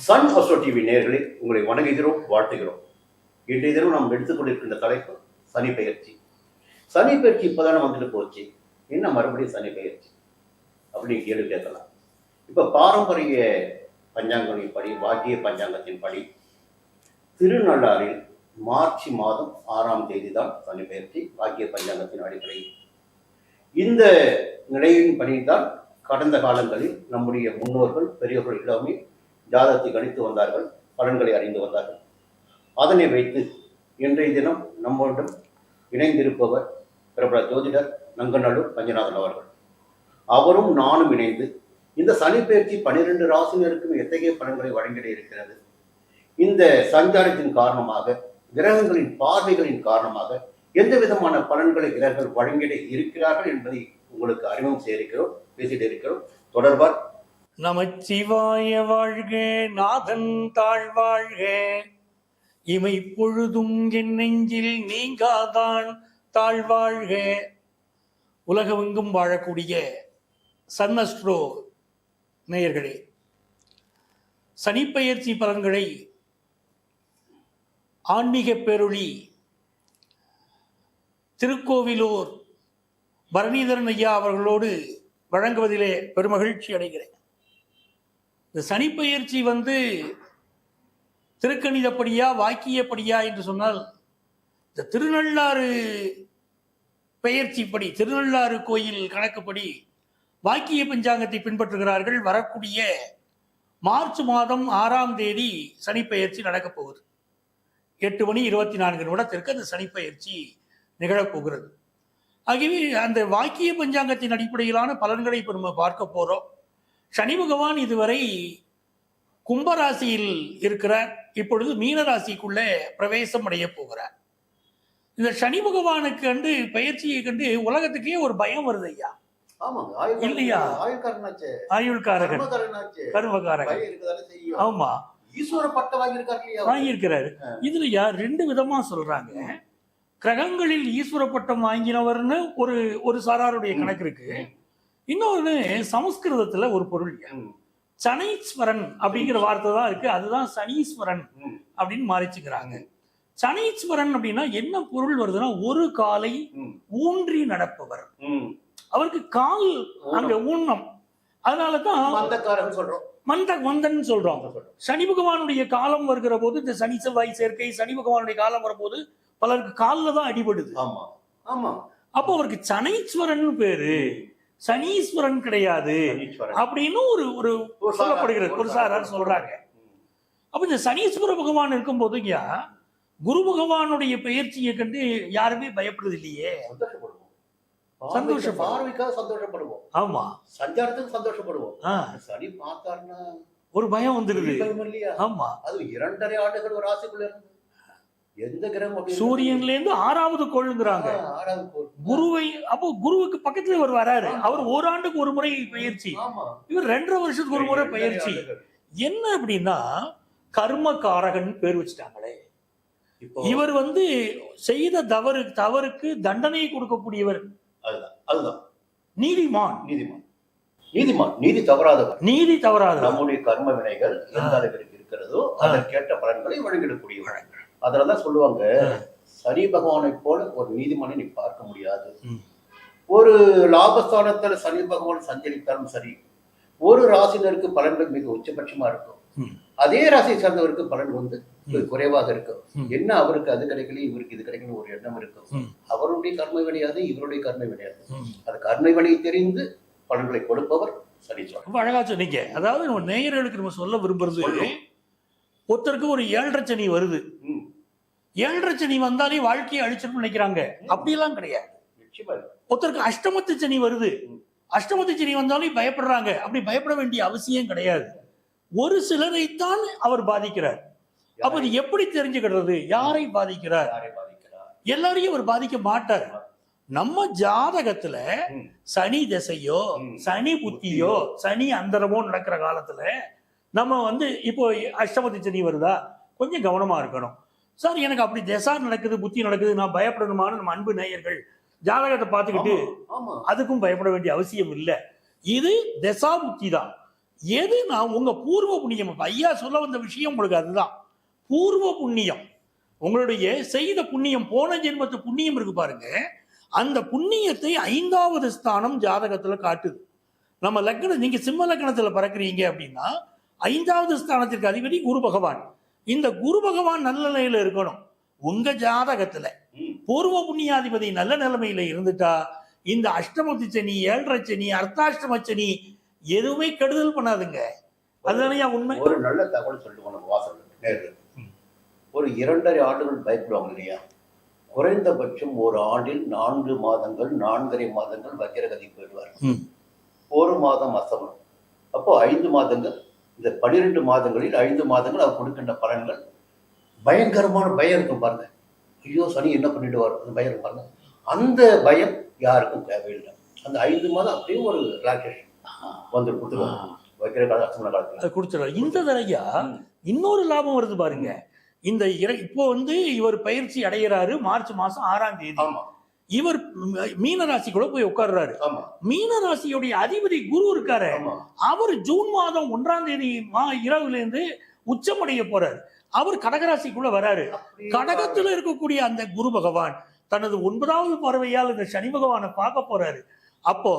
Sun astro TV நேயர்களே, உங்களை வணங்குகிறோம், வாழ்த்துகிறோம். இன்றைய தினம் நாம் எடுத்துக்கொண்டிருக்கின்ற தலைப்பு சனி பெயர்ச்சி. சனி பெயர்ச்சி இப்போதானே வந்துட்டு போச்சு, என்ன மறுபடியும் சனி பெயர்ச்சி அப்படின்னு கேள்வி கேட்கலாம். இப்போ பாரம்பரிய பஞ்சாங்கத்தின் படி, வாக்கிய பஞ்சாங்கத்தின் படி திருநள்ளாறில் மார்ச் மாதம் 6ஆம் தேதி தான் சனி பெயர்ச்சி. வாக்கிய பஞ்சாங்கத்தின் அடிப்படையில் இந்த நிலையின் படிதான் கடந்த காலங்களில் நம்முடைய முன்னோர்கள் பெரியவர்கள் எல்லாமே ஜாதகத்தை கணித்து வந்தார்கள், பலன்களை அறிந்து வந்தார்கள். அதனை வைத்து இன்றைய தினம் நம்முடன் இணைந்திருப்பவர் பிரபல ஜோதிடர் நங்கநல்லூர் பஞ்சநாதன் அவர்கள். அவரும் நானும் இணைந்து இந்த சனி பெயர்ச்சி 12 ராசினருக்கும் எத்தகைய பலன்களை வழங்கிட இருக்கிறது, இந்த சஞ்சாரத்தின் காரணமாக கிரகங்களின் பார்வைகளின் காரணமாக எந்த விதமான பலன்களை கிரகங்கள் வழங்கிட இருக்கிறார்கள் என்பதை உங்களுக்கு அறிமுகம் செய்திருக்கிறோம், பேசிட்டு இருக்கிறோம். தொடர்பார். நமச்சிவாய வாழ்க, நாதன் தாழ்வாழ்க, இமை பொழுதும் என் நெஞ்சில் நீங்காதான் தாழ்வாழ்க. உலகமெங்கும் வாழக்கூடிய சன் அஸ்ட்ரோ நேயர்களே, சனிப்பெயர்ச்சி பலன்களை ஆன்மீக பேரொளி திருக்கோவிலூர் பரணிதரன் ஐயா அவர்களோடு வழங்குவதிலே பெருமகிழ்ச்சி அடைகிறேன். இந்த சனிப்பெயர்ச்சி திருக்கணிதப்படியா வாக்கியப்படியா என்று சொன்னால், இந்த திருநள்ளாறு பெயர்ச்சிப்படி, திருநள்ளாறு கோயில் கணக்குப்படி வாக்கிய பஞ்சாங்கத்தை பின்பற்றுகிறார்கள். வரக்கூடிய மார்ச் மாதம் 6ஆம் தேதி சனிப்பெயர்ச்சி நடக்கப் போகுது. 8:24 அந்த சனிப்பெயர்ச்சி நிகழப்போகிறது. ஆகவே அந்த வாக்கிய பஞ்சாங்கத்தின் அடிப்படையிலான பலன்களை இப்போ நம்ம பார்க்க போறோம். சனி பகவான் இதுவரை கும்பராசியில் இருக்கிறார், இப்பொழுது மீனராசிக்குள்ளே பிரவேசம் அடைய போகிறார். இந்த சனி பகவானுக்கு கண்டு பெயர்ச்சியை கண்டு உலகத்துக்கே ஒரு பயம் வருது ஐயா. இல்லையா? ஆயுள்காரகன், கர்மகாரகன். ஆமா, ஈஸ்வர பட்டம் வாங்கியிருக்கிறாரு. இதுலயா 2 விதமா சொல்றாங்க. கிரகங்களில் ஈஸ்வர பட்டம் வாங்கினவர்னு ஒரு சாராருடைய கணக்கு இருக்கு. இன்னொரு சமஸ்கிருதத்துல ஒரு பொருள் சனீஸ்வரன் அப்படிங்கிற வார்த்தை தான் இருக்கு, அதுதான் சனீஸ்வரன் அப்படின்னு மாறிச்சுக்கிறாங்க. சனீஸ்வரன் அப்படின்னா என்ன பொருள் வருதுன்னா, ஒரு காலை ஊன்றி நடப்பவர். அவருக்கு கால் அங்க ஊனம், அதனாலதான் மந்தன் சொல்றோம். சனி பகவானுடைய காலம் வருகிற போது, இந்த சனி செவ்வாய் சேர்க்கை, சனி பகவானுடைய காலம் வரும்போது பலருக்கு காலில் தான் அடிபடுது. அப்போ அவருக்கு சனீஸ்வரன் பேரு, சனீஸ்வரன் கிடையாது அப்படின்னு ஒரு சொல்லப்படுகிறது, ஒரு சாரார் சொல்றாங்க. அப்ப இந்த சனீஸ்வர பகவான் இருக்கும் போது குரு பகவானுடைய பெயர்ச்சியை கண்டு யாருமே பயப்படுறது இல்லையே, சந்தோஷப்படுவோம். ஆமா, சஞ்சாரத்துக்கு சந்தோஷப்படுவோம். சனி பார்த்தாருன்னா ஒரு பயம் வந்துருது. ஆமா, அது 2.5 ஆண்டுகள் ஒரு ராசிக்குள்ள இருந்து எந்த கிரகம் சூரியன்ல இருந்து 6வது கோள்ங்கிறாங்க குருவை. அப்போ குருவுக்கு பக்கத்துல ஒரு வராரு, அவர் ஓராண்டுக்கு ஒரு முறை பயிற்சி, இவர் 2.5 வருஷத்துக்கு ஒரு முறை பயிற்சி. என்ன அப்படின்னா, கர்மகாரகன் பேர் வச்சுட்டாங்களே. இவர் செய்த தவறுக்கு தண்டனை கொடுக்கக்கூடியவர். அதுதான் நீதிமான். நீதி தவறாதவர். நம்முடைய கர்ம வினைகள் எந்த அளவிற்கு இருக்கிறதோ அதற்கேற்ற பலன்களை வழங்கிடக்கூடிய வழங்கல். அதனாலதான் சொல்லுவாங்க, சனி பகவானை போல ஒரு நீதிமானை நீ பார்க்க முடியாது. ஒரு லாபஸ்தானத்துல சனி பகவான் சஞ்சரித்தாலும் சரி, ஒரு ராசினருக்கு பலன்கள் மிக உச்சபட்சமா இருக்கும், அதே ராசியை சார்ந்தவருக்கு பலன் குறைவாக இருக்கும். என்ன அவருக்கு அது கிடைக்கல, இவருக்கு இது கிடைக்கணும் ஒரு எண்ணம் இருக்கும். அவருடைய கர்ம வினையாது, இவருடைய கர்ம வினையாது. அது கர்ம வினையை தெரிந்து பலன்களை கொடுப்பவர் சனீஸ்வரன். அழகா சொன்னீங்க. அதாவது நம்ம நேயர்களுக்கு நம்ம சொல்ல விரும்புறது, ஒருத்தருக்கு ஒரு 7.5 சனி வருது, 7.5 சனி வந்தாலே வாழ்க்கையை அழிச்சிருன்னு நினைக்கிறாங்க. அப்படியெல்லாம் கிடையாது. ஒருத்தருக்கு அஷ்டமத்து சனி வருது, அஷ்டமத்து சனி வந்தாலும் பயப்படுறாங்க. அப்படி பயப்பட வேண்டிய அவசியம் கிடையாது. ஒரு சிலரைத்தான் அவர் பாதிக்கிறார். அப்ப இது எப்படி தெரிஞ்சுக்கிறது யாரை பாதிக்கிறார்? எல்லாரையும் அவர் பாதிக்க மாட்டார். நம்ம ஜாதகத்துல சனி திசையோ, சனி புத்தியோ, சனி அந்தரமோ நடக்கிற காலத்துல நம்ம இப்போ அஷ்டமத்து சனி வருதா, கொஞ்சம் கவனமா இருக்கணும். சார் எனக்கு அப்படி திசா நடக்குது, புத்தி நடக்குது, நான் பயப்படணுமான்னு நம்ம அன்பு நேயர்கள் ஜாதகத்தை பார்த்துக்கிட்டு அதுக்கும் பயப்பட வேண்டிய அவசியம் இல்லை. இது திசா புத்தி தான். எது நான் உங்க பூர்வ புண்ணியம். ஐயா சொல்ல வந்த விஷயம் உங்களுக்கு அதுதான். பூர்வ புண்ணியம், உங்களுடைய செய்த புண்ணியம், போன ஜென்மத்து புண்ணியம் இருக்கு பாருங்க, அந்த புண்ணியத்தை 5வது ஸ்தானம் ஜாதகத்துல காட்டுது. நம்ம லக்னம், நீங்க சிம்ம லக்னத்துல பிறக்கிறீங்க அப்படின்னா 5வது ஸ்தானத்திற்கு அதிபதி குரு பகவான். இந்த குரு பகவான் நல்ல நிலையில இருக்கணும். உங்க ஜாதகத்துல பூர்வ புண்ணியாதிபதி நல்ல நிலைமையில இருந்துட்டா இந்த அஷ்டமத்து சனி, 7.5 சனி, அர்த்தாஷ்டம சனி எதுவுமே கெடுதல் பண்ணாதுங்க. அதுதானே உண்மை. ஒரு நல்ல தகவல் சொல்லிட்டு போன வாசல் நேரில் ஒரு 2.5 ஆண்டுகள் பயப்படுவாங்க இல்லையா? குறைந்தபட்சம் ஒரு ஆண்டில் 4 மாதங்கள் 4.5 மாதங்கள் வக்கிரகதி போயிடுவார். ஒரு மாதம் அசமம். அப்போ 5 மாதங்கள், இந்த 12 மாதங்களில் 5 மாதங்கள் அவர் கொடுக்கின்ற பலன்கள் பயங்கரமான பயம் இருக்கும் பாருங்க. ஐயோ சனி என்ன பண்ணிடுவார், அந்த பயம் இருக்கும் பாருங்க. அந்த பயம் யாருக்கும் தேவையில்லை. அந்த 5 மாதம் அப்படியே ஒரு ரிலாக்ஸேஷன் வந்து கொடுத்துருவாங்க. வைக்கிற கால அசமன காலத்தில் கொடுத்துருவாங்க. இந்த தரையா இன்னொரு லாபம் வருது பாருங்க. இந்த இப்போ இவர் பயிற்சி அடைகிறாரு மார்ச் மாசம் 6ஆம் தேதி. இவர் மீன ராசி கூட போய் உட்கார்றாரு. மீன ராசியுடைய அதிபதி குரு இருக்காரு. அவர் ஜூன் மாதம் 1ஆம் தேதி இரவுல இருந்து உச்சமடைய போறாரு. அவர் கடகராசிக்குள்ள வராரு. கடகத்துல இருக்கக்கூடிய அந்த குரு பகவான் தனது 9வது பார்வையால் இந்த சனி பகவானை பார்க்க போறாரு. அப்போ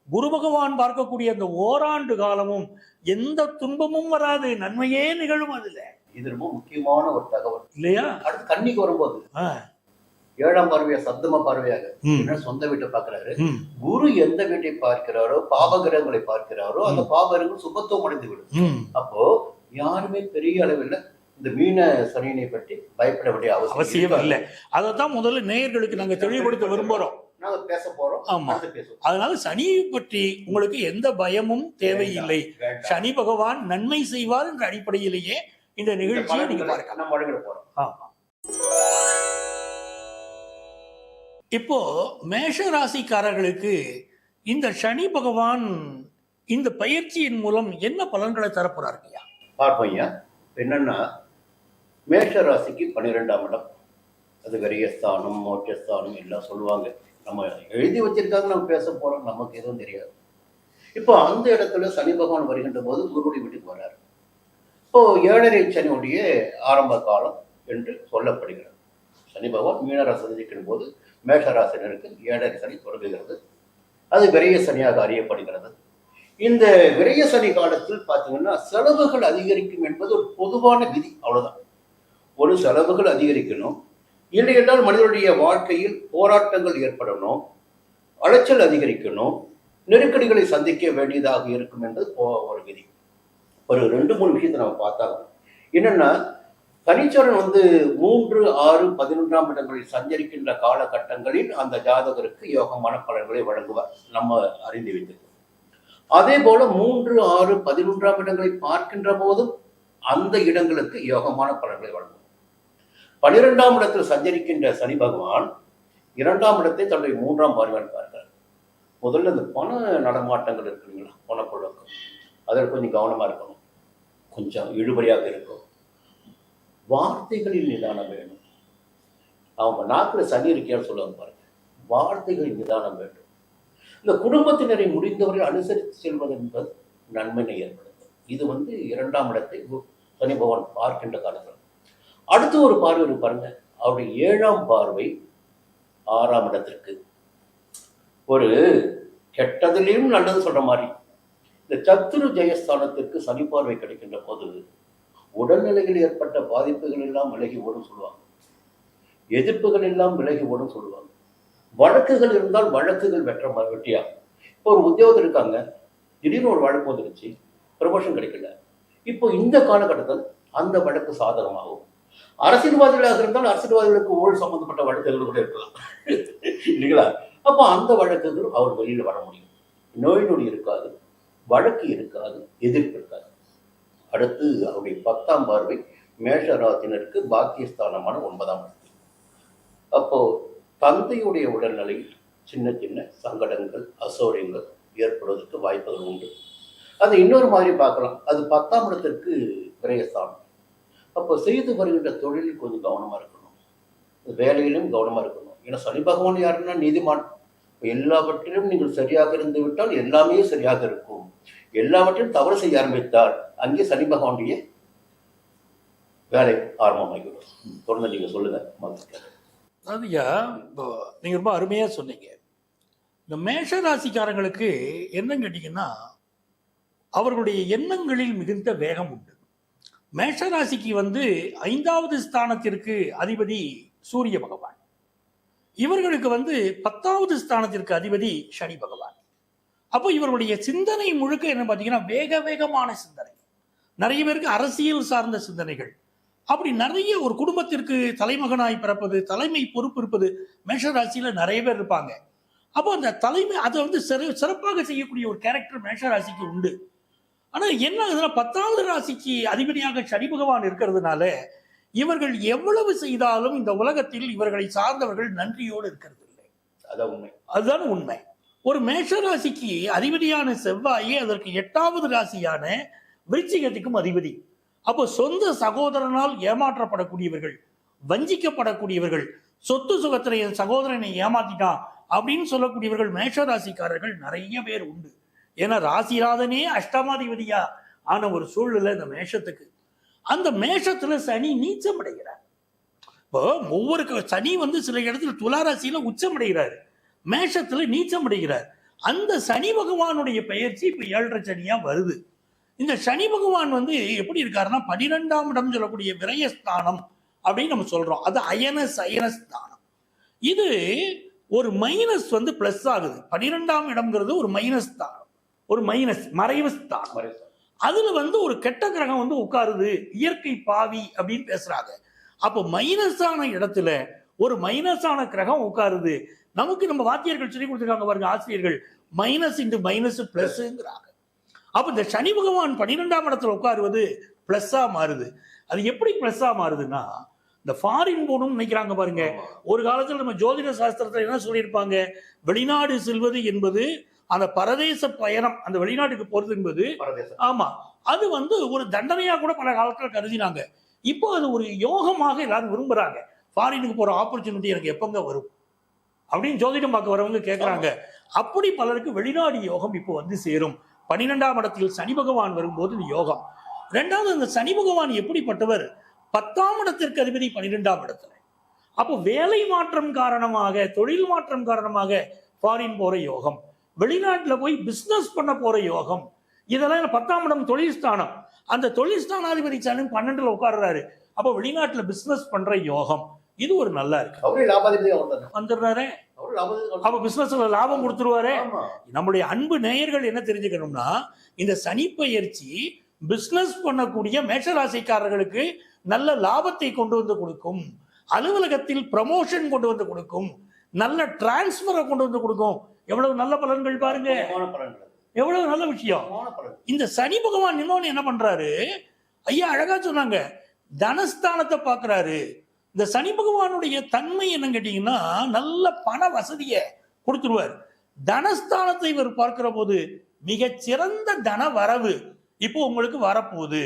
குரு பகவான் பார்க்கக்கூடிய அந்த ஓராண்டு காலமும் எந்த துன்பமும் வராது, நன்மையே நிகழும். அதுல இது ரொம்ப முக்கியமான ஒரு தகவல் இல்லையா? அடுத்து கன்னிக்கு வரும்போது 7ஆம் பார்வையா சப்தம பார்வையாக சொந்த வீட்டை பார்க்கிறாரு. குரு எந்த வீட்டை பார்க்கிறாரோ, பாபகிரகங்களை பார்க்கிறாரோ, அந்த பாபகிரகங்கள் சுபத்துவம் அடைந்து விடும். அப்போ யாருமே பெரிய அளவில் இந்த மீன சனியினை பற்றி பயப்பட வேண்டிய அவசியம் இல்லை. அதைத்தான் முதல்ல நேயர்களுக்கு நாங்க தெளிவுபடுத்த விரும்புறோம். நாங்க பேச போறோம். ஆமா, அதனால சனியை பற்றி உங்களுக்கு எந்த பயமும் தேவையில்லை. சனி பகவான் நன்மை செய்வார் என்ற அடிப்படையிலேயே இந்த நிகழ்ச்சியை நீங்க பார்க்கலாம். நம்ம வழங்கிட போறோம். ஆமா. இப்போ மேஷ ராசிக்காரர்களுக்கு இந்த சனி பகவான் இந்த பயிற்சியின் மூலம் என்ன பலன்களை தரப்போறாருயா பார்ப்போம். என்னன்னா, மேஷ ராசிக்கு 12ஆம் இடம், அது விரயஸ்தானம், மோட்சஸ்தானம் எல்லாம் சொல்லுவாங்க. நம்ம எழுதி வச்சிருக்காங்க, நம்ம பேச போறோம், நமக்கு எதுவும் தெரியாது. இப்போ அந்த இடத்துல சனி பகவான் வருகின்ற போது குருடைய வீட்டுக்கு வர்றாரு. இப்போ 7.5 சனியுடைய ஆரம்ப காலம் என்று சொல்லப்படுகிறது. சனி பகவான் மீனராசி சந்திக்கும் போது மேஷராசினருக்கு 7.5 சனி தொடங்குகிறது. அது விரய சனியாக அறியப்படுகிறது. இந்த விரய சனி காலத்தில் பார்த்தீங்கன்னா செலவுகள் அதிகரிக்கும் என்பது ஒரு பொதுவான விதி. அவ்வளவுதான். ஒரு செலவுகள் அதிகரிக்கணும், இல்லை என்றால் மனிதனுடைய வாழ்க்கையில் போராட்டங்கள் ஏற்படணும், அலைச்சல் அதிகரிக்கணும், நெருக்கடிகளை சந்திக்க வேண்டியதாக இருக்கும் என்பது ஒரு விதி. ஒரு 2-3 விஷயத்தை நம்ம பார்த்தாங்க. என்னன்னா, சனீஸ்வரன் 3, 6, 11ஆம் இடங்களில் சஞ்சரிக்கின்ற காலகட்டங்களில் அந்த ஜாதகருக்கு யோகமான பலன்களை வழங்குவார், நம்ம அறிந்து வைத்தது. அதே போல 3, 6, 11ஆம் இடங்களை பார்க்கின்ற போதும் அந்த இடங்களுக்கு யோகமான பலன்களை வழங்குவார். 12ஆம் இடத்தில் சஞ்சரிக்கின்ற சனி பகவான் 2ஆம் இடத்தை தன்னுடைய 3ஆம் பார்வையால் பார்க்கிறார். முதல்ல இந்த பண நடமாட்டங்கள் இருக்குங்களா, பணப்புழக்கம், அதில் கொஞ்சம் கவனமா இருக்கணும், கொஞ்சம் இழுபறியாக இருக்கும். வார்த்தைகளில் நிதானம் வேணும். அவங்க நாக்கில் சனி இருக்கியான்னு சொல்லுவாங்க பாருங்க, வார்த்தைகளில் நிதானம் வேண்டும். இந்த குடும்பத்தினரை முடிந்தவரை அனுசரித்து செல்வது என்பது நன்மையை ஏற்படுத்தும். இது 2ஆம் இடத்தை சனி பகவான் பார்க்கின்ற காலத்தில். அடுத்து ஒரு பார்வை பாருங்க, அவருடைய 7ஆம் பார்வை 6ஆம் இடத்திற்கு. ஒரு கெட்டதிலையும் நல்லது சொல்ற மாதிரி இந்த சத்துரு ஜெயஸ்தானத்திற்கு சனி பார்வை கிடைக்கின்ற போது உடல்நிலையில் ஏற்பட்ட பாதிப்புகள் எல்லாம் விலகி ஓடும் சொல்லுவாங்க, எதிர்ப்புகள் எல்லாம் விலகி ஓடும் சொல்லுவாங்க. வழக்குகள் இருந்தால் வழக்குகள் வெற்றியாகும். இப்போ ஒரு உத்தியோகம் இருக்காங்க, திடீர்னு ஒரு வழக்கு வந்துருச்சு, ப்ரமோஷன் கிடைக்கல. இப்போ இந்த காலகட்டத்தில் அந்த வழக்கு சாதகமாகும். அரசியல்வாதிகளாக இருந்தால் அரசியல்வாதிகளுக்கு ஊழல் சம்பந்தப்பட்ட வழக்குகள் கூட இருக்கலாம் இல்லைங்களா? அப்போ அந்த வழக்குகள் அவர் வெளியில் வர முடியும். நோய் நொடி இருக்காது, வழக்கு இருக்காது, எதிர்ப்பு இருக்காது. அடுத்து அவருடைய 10ஆம் பார்வை மேஷராசினருக்கு பாக்கியஸ்தானமான 9ஆம் இடத்தில். அப்போ தந்தையுடைய உடல்நிலையில் சின்ன சின்ன சங்கடங்கள், அசௌரியங்கள் ஏற்படுவதற்கு வாய்ப்புகள் உண்டு. அது இன்னொரு மாதிரி பார்க்கலாம், அது 10ஆம் இடத்திற்கு விரயஸ்தானம். அப்போ செய்து வருகின்ற தொழிலில் கொஞ்சம் கவனமாக இருக்கணும், வேலையிலும் கவனமாக இருக்கணும். ஏன்னா சனி பகவான் யாருன்னா நீதிமான். எல்லாவற்றிலும் நீங்கள் சரியாக இருந்து விட்டால் எல்லாமே சரியாக இருக்கும். எல்லாவற்றையும் தவறு செய்ய ஆரம்பித்தால் அங்கே சனி பகவானுடைய வேலை ஆரம்பமாகிவிடும். தொடர்ந்து நீங்க சொல்லுங்க. அதுயா நீங்க ரொம்ப அருமையா சொன்னீங்க. இந்த மேஷ ராசிக்காரங்களுக்கு என்னன்னு கேட்டீங்கன்னா, அவர்களுடைய எண்ணங்களில் மிகுந்த வேகம் உண்டு. மேஷ ராசிக்கு 5வது ஸ்தானத்திற்கு அதிபதி சூரிய பகவான், இவர்களுக்கு 10வது ஸ்தானத்திற்கு அதிபதி சனி பகவான். அப்போ இவர்களுடைய சிந்தனை முழுக்க என்ன பார்த்தீங்கன்னா வேகமான சிந்தனை. நிறைய பேருக்கு அரசியல் சார்ந்த சிந்தனைகள், அப்படி நிறைய ஒரு குடும்பத்திற்கு தலைமகனாய் பிறப்பது, தலைமை பொறுப்பு இருப்பது மேஷராசியில நிறைய பேர் இருப்பாங்க. அப்போ அந்த தலைமை அதை சிறப்பாக செய்யக்கூடிய ஒரு கேரக்டர் மேஷராசிக்கு உண்டு. ஆனா என்ன ஆகுதுன்னா 10வது ராசிக்கு அதிபதியாக சனி பகவான் இருக்கிறதுனால இவர்கள் எவ்வளவு செய்தாலும் இந்த உலகத்தில் இவர்களை சார்ந்தவர்கள் நன்றியோடு இருக்கிறது இல்லை. அதுதான் உண்மை. ஒரு மேஷ ராசிக்கு அதிபதியான செவ்வாயே அதற்கு 8வது ராசியான விருச்சிகத்துக்கும் அதிபதி. அப்போ சொந்த சகோதரனால் ஏமாற்றப்படக்கூடியவர்கள், வஞ்சிக்கப்படக்கூடியவர்கள், சொத்து சுகத்திலே என் சகோதரனை ஏமாத்திட்டான் அப்படின்னு சொல்லக்கூடியவர்கள் மேஷராசிக்காரர்கள் நிறைய பேர் உண்டு. ஏன்னா ராசிநாதனே அஷ்டமாதிபதியா ஆன ஒரு சூழ்நிலை இந்த மேஷத்துக்கு. அந்த மேஷத்துல சனி நீச்சம் அடைகிறார். இப்போ ஒவ்வொரு சனி சில இடத்துல துளாராசியில உச்சம் அடைகிறார், மேஷத்துல நீச்சம் அடைகிறார். அந்த சனி பகவானுடைய பெயர்ச்சி இப்ப 7.5 சனியா வருது. இந்த சனி பகவான் எப்படி இருக்காருன்னா 12ஆம் இடம் சொல்லக்கூடிய விரயஸ்தானம் அப்படின்னு நம்ம சொல்றோம். அது அயனஸ்தானம். இது ஒரு மைனஸ் பிளஸ் ஆகுது. 12ஆம் இடம்ங்கிறது ஒரு மைனஸ் ஸ்தானம், ஒரு மைனஸ் மறைவு ஸ்தானம். அதுல ஒரு கெட்ட கிரகம் உட்காருது, இயற்கை பாவி அப்படின்னு பேசுறாங்க. அப்போ மைனஸான இடத்துல ஒரு மைனஸான கிரகம் உட்காருது. நமக்கு நம்ம வாத்தியர்கள் சொல்லி கொடுத்துருக்காங்க பாருங்க, ஆசிரியர்கள், மைனஸ் இன்டு மைனஸ் பிளஸ்ங்கிறாங்க. அப்ப இந்த சனி பகவான் 12ஆம் இடத்துல உட்காருவது பிளஸ்ஸா மாறுது. அது எப்படி பிளஸ்ஸா மாறுதுன்னா, இந்த ஃபாரின் போகணும்னு நினைக்கிறாங்க பாருங்க. ஒரு காலத்துல நம்ம ஜோதிட சாஸ்திரத்துல என்ன சொல்லியிருப்பாங்க, வெளிநாடு செல்வது என்பது அந்த பரதேச பயணம், அந்த வெளிநாட்டுக்கு போறது என்பது ஆமா அது ஒரு தண்டனையா கூட பல காலத்துல கருதினாங்க. இப்போ அது ஒரு யோகமாக எல்லாரும் விரும்புறாங்க. ஃபாரினுக்கு போற ஆப்பர்ச்சுனிட்டி எனக்கு எப்பங்க வரும் அப்படின்னு ஜோதிடம் பார்க்க வரவங்க கேட்கறாங்க. அப்படி பலருக்கு வெளிநாடு யோகம் இப்போ சேரும். 12ஆம் இடத்தில் சனி பகவான் வரும்போது இது யோகம். ரெண்டாவது, அந்த சனி பகவான் எப்படிப்பட்டவர், 10ஆம் இடத்திற்கு அதிபதி 12ஆம் இடத்துல. அப்போ வேலை மாற்றம் காரணமாக, தொழில் மாற்றம் காரணமாக ஃபாரின் போற யோகம், வெளிநாட்டுல போய் பிசினஸ் பண்ண போற யோகம், இதெல்லாம் 10ஆம் இடம் தொழில் ஸ்தானம். அந்த தொழில் ஸ்தானாதிபதி சனி 12ல உட்கார்றாரு. அப்போ வெளிநாட்டுல பிசினஸ் பண்ற யோகம், இது ஒரு நல்லா இருக்கு. வந்துடுறாரு, அப்ப பிசினஸ்ல லாபம் கொடுத்துருவாரு. நம்முடைய அன்பு நேயர்கள் என்ன தெரிஞ்சுக்கணும்னா, இந்த சனி பெயர்ச்சி பிசினஸ் பண்ணக்கூடிய மேஷராசிக்காரர்களுக்கு நல்ல லாபத்தை கொண்டு வந்து கொடுக்கும், அலுவலகத்தில் ப்ரமோஷன் கொண்டு வந்து கொடுக்கும், நல்ல டிரான்ஸ்பரை கொண்டு வந்து கொடுக்கும். எவ்வளவு நல்ல பலன்கள் பாருங்க, எவ்வளவு நல்ல விஷயம். இந்த சனி பகவான் இன்னொன்னு என்ன பண்றாரு, ஐயா அழகா சொன்னாங்க, தனஸ்தானத்தை பாக்குறாரு. இந்த சனி பகவானுடைய தன்மை என்ன கேட்டீங்கன்னா, நல்ல பண வசதியை கொடுத்துருவார். தனஸ்தானத்தை இவர் பார்க்கிற போது மிகச் சிறந்த தன வரவு இப்போ உங்களுக்கு வரப்போகுது.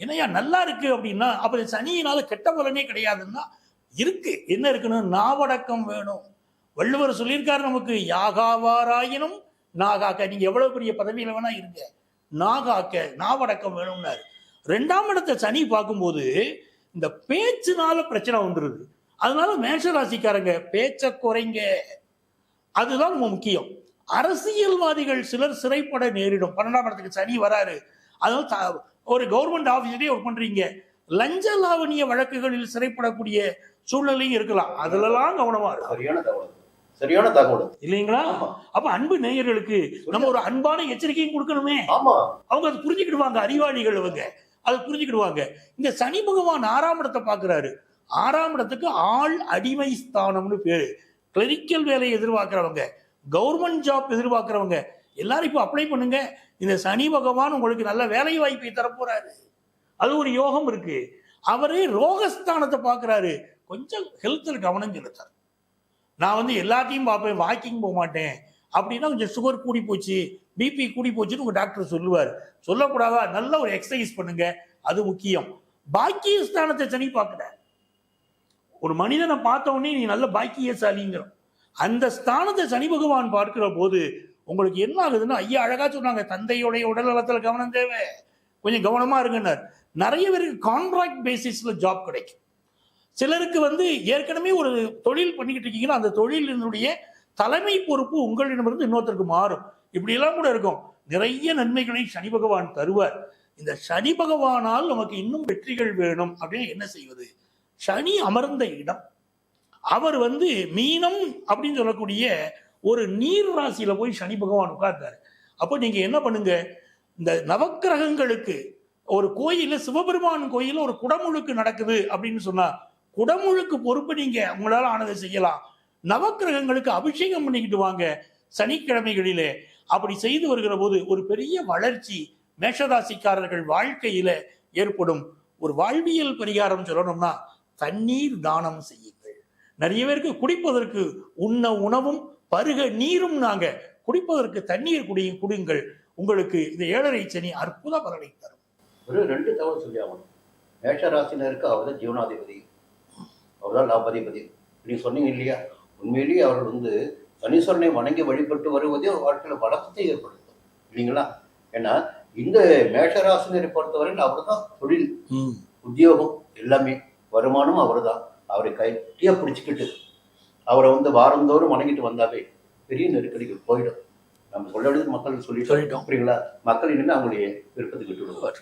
என்னையா நல்லா இருக்கு அப்படின்னா, அப்ப சனியினால கெட்ட பலனே கிடையாதுன்னா இருக்கு. என்ன இருக்குன்னு, நாவடக்கம் வேணும். வள்ளுவர் சொல்லியிருக்காரு நமக்கு, யாகாவாராயினும் நாகாக்க. நீங்க எவ்வளவு பெரிய பதவியில வேணா இருங்க, நாகாக்க, நாவடக்கம் வேணும்னாரு. 2ஆம் இடத்தை சனி பார்க்கும்போது இந்த பேச்சுனால பிரச்சனை வந்துருது. அதனால மேஷராசிக்காரங்க பேச்ச குறைங்க, அதுதான் முக்கியம். அரசியல்வாதிகள் சிலர் சிறைப்பட நேரிடும். 12ஆம் இடத்துக்கு சனி வராரு. அதனால ஒரு கவர்மெண்ட் ஆபீஸ்லயே ஒர்க் பண்றீங்க, லஞ்ச லாவணிய வழக்குகளில் சிறைப்படக்கூடிய சூழ்நிலையும் இருக்கலாம். அதுலலாம் கவனமா இருக்கும். சரியான தகவல் இல்லைங்களா? அப்ப அன்பு நேயர்களுக்கு நம்ம ஒரு அன்பான எச்சரிக்கையும் கொடுக்கணுமே. அவங்க அதை புரிஞ்சுக்கிடுவாங்க, அறிவாளிகள் அவங்க அதை புரிஞ்சுக்கிடுவாங்க. இந்த சனி பகவான் 6ஆம் இடத்தை பார்க்கிறாரு. 6ஆம் இடத்துக்கு ஆள் அடிமை ஸ்தானம்னு பேரு. கிளரிக்கல் வேலையை எதிர்பார்க்கிறவங்க, கவர்மெண்ட் ஜாப் எதிர்பார்க்கிறவங்க எல்லாரும் இப்போ அப்ளை பண்ணுங்க. இந்த சனி பகவான் உங்களுக்கு நல்ல வேலை வாய்ப்பை தரப்போறாரு. அது ஒரு யோகம் இருக்கு. அவரே ரோகஸ்தானத்தை பார்க்கிறாரு. கொஞ்சம் ஹெல்த்தில் கவனம் செலுத்தார். நான் எல்லாத்தையும் பார்ப்பேன், வாக்கிங் போக மாட்டேன் அப்படின்னா கொஞ்சம் சுகர் கூடி போச்சு, பிபி கூடி போச்சுன்னு உங்க டாக்டர் சொல்லுவார். சொல்லக்கூடாதா? நல்ல ஒரு எக்ஸசைஸ் பண்ணுங்க, அது முக்கியம். பாக்கிய ஸ்தானத்தை சனி பார்க்கிற ஒரு மனிதனை பார்த்த உடனே நீ நல்ல பாக்கியசாலிங்கிறோம். அந்த ஸ்தானத்தை சனி பகவான் பார்க்கிற போது உங்களுக்கு என்ன ஆகுதுன்னா, ஐயா அழகா சொன்னாங்க, தந்தையுடைய உடல் நலத்துல கவனம் தேவை, கொஞ்சம் கவனமா இருங்கன்னார். நிறைய பேருக்கு கான்ட்ராக்ட் பேசிஸ்ல ஜாப் கிடைக்கும். சிலருக்கு வந்து ஏற்கனவே ஒரு தொழில் பண்ணிக்கிட்டு இருக்கீங்கன்னா அந்த தொழிலினுடைய தலைமை பொறுப்பு உங்களிடமிருந்து இன்னொருத்தருக்கு மாறும். இப்படியெல்லாம் கூட இருக்கும். நிறைய நன்மைகளை சனி பகவான் தருவார். இந்த சனி பகவானால் நமக்கு இன்னும் வெற்றிகள் வேணும் அப்படின்னு என்ன செய்வது? சனி அமர்ந்த இடம், அவர் வந்து மீனம் அப்படின்னு சொல்லக்கூடிய ஒரு நீர் ராசியில போய் சனி பகவான் உட்கார்ந்தாரு. அப்போ நீங்க என்ன பண்ணுங்க, இந்த நவக்கிரகங்களுக்கு ஒரு கோயில, சிவபெருமான் கோயில ஒரு குடமுழுக்கு நடக்குது அப்படின்னு சொன்னா குடமுழுக்கு பொறுப்பு நீங்க உங்களால ஆனதை செய்யலாம். நவக்கிரகங்களுக்கு அபிஷேகம் பண்ணிக்கிட்டு வாங்க சனிக்கிழமைகளிலே. அப்படி செய்து வருகிற போது ஒரு பெரிய வளர்ச்சி மேஷராசிக்காரர்கள் வாழ்க்கையில ஏற்படும். ஒரு வாழ்வியல் பரிகாரம் சொல்லணும்னா தண்ணீர் தானம் செய்யுங்கள். நிறைய பேருக்கு குடிப்பதற்கு உண்ண உணவும் பருக நீரும், நாங்க குடிப்பதற்கு தண்ணீர் குடியுங்கள். உங்களுக்கு இந்த 7.5 சனி அற்புத பலனை தரும். ஒரு 2 தகவல் சொல்லி ஆகணும். மேஷராசினருக்கு அவர் தான் ஜீவனாதிபதி, அவர் தான் லாபாதிபதி. நீங்க சொன்னீங்க இல்லையா, உண்மையிலேயே அவர்கள் வந்து சனீஸ்வரனை வணங்கி வழிபட்டு வருவதே ஒரு வாழ்க்கையில் வழக்கத்தை ஏற்படுத்தும் இல்லைங்களா? ஏன்னா இந்த மேஷராசினரை பொறுத்தவரையில் அவர் தான் தொழில், உத்தியோகம், எல்லாமே வருமானம் அவர் தான். அவரை கைட்டியா பிடிச்சிக்கிட்டு அவரை வந்து வாரந்தோறும் வணங்கிட்டு வந்தாவே பெரிய நெருக்கடிகள் போயிடும். நம்ம சொல்ல வேண்டியது மக்கள் சொல்லிட்டோம் அப்படிங்களா? மக்கள் இனிமே அவங்களுடைய விருப்பத்துக்கு விட்டு விடுவார்.